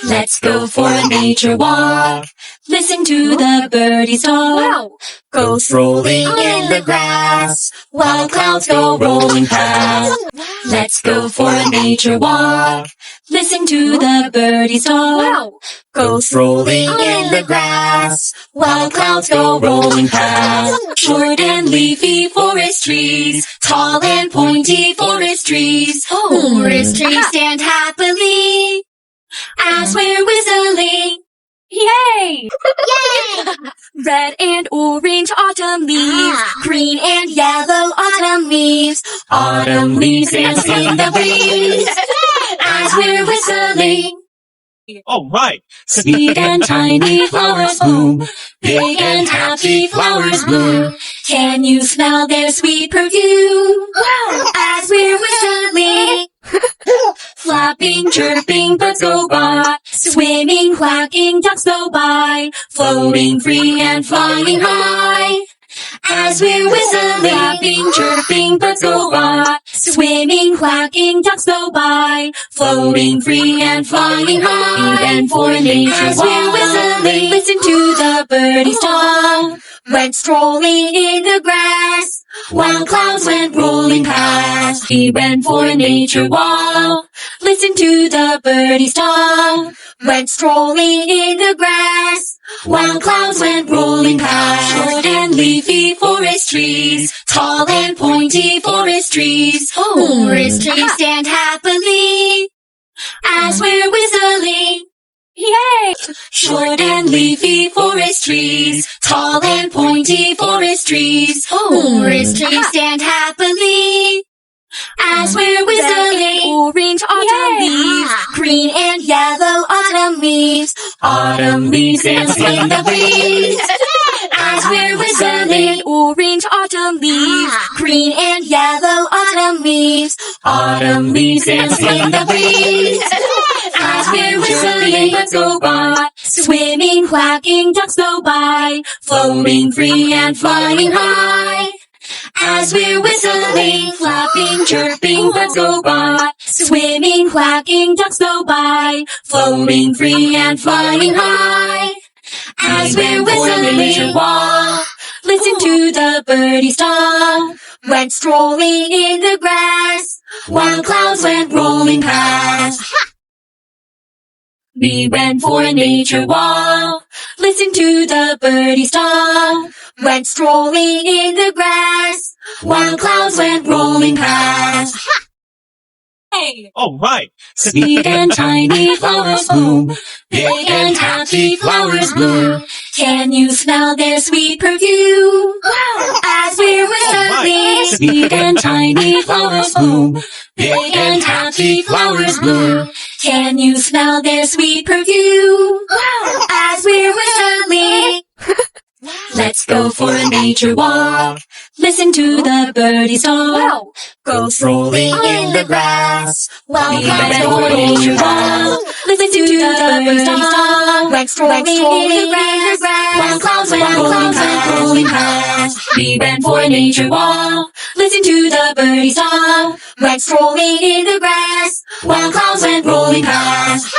Let's go for a nature walk. Listen to the birdies talk. Ghosts rolling in the grass while clouds go rolling past. Let's go for a nature walk. Listen to the birdies talk. Ghosts rolling in the grass while clouds go rolling past. Short and leafy forest trees, tall and pointy forest trees. Forest trees stand happily as we're whistling. Yay! Yay! Red and orange autumn leaves, green and yellow autumn leaves. Autumn leaves dance in the breeze as we're whistling. All right. Sweet and tiny flowers bloom, big and happy flowers bloom. Can you smell their sweet perfume as we're whistling? Flapping, chirping, birds go by. Swimming, quacking, ducks go by. Floating free and flying high as we're whistling. Flapping, chirping, birds go by. Swimming, quacking, ducks go by. Floating free and flying high. Even for nature as we're whistling. Listen to the birdies talk. Went strolling in the grass while clouds went rolling past. He went for a nature walk. Listen to the birdies talk. Went strolling in the grass while clouds went rolling past. Short and leafy forest trees, tall and pointy forest trees. Forest trees stand happily as we're whistling. Yay! Short and leafy forest trees, tall and pointy forest trees. Forest trees stand happily as we're whistling. Orange autumn leaves, green and yellow autumn leaves. Autumn leaves dance in the breeze as we're whistling. Orange autumn leaves, green and yellow autumn leaves. Autumn leaves dance in the breeze as we're whistling. Birds go by, swimming, quacking, ducks go by. Floating free and flying high as we're whistling. Flapping, chirping, birds go by. Swimming, quacking, ducks go by. Floating free and flying high as we're whistling. Nature walk. Listen to the birdies talk. Went strolling in the grass while clouds went rolling past. We went for a nature walk. Listen to the birdies talk. Went strolling in the grass while clouds went rolling past. Hey! All right. Sweet and tiny flowers bloom, big and happy flowers bloom. Can you smell their sweet perfume as we're whistling? Sweet and tiny flowers bloom, big and happy flowers bloom. Can you smell their sweet perfume as we're whistling? Let's go for a nature walk. Listen to the birdies talk. Ghosts rolling in the grass while clouds go for a nature walk. Listen to the birdies talk. Went strolling in the grass while clouds went rolling past. We went for a nature walk. Listen to the birdies talk. Went strolling in the grass while clouds went rolling past.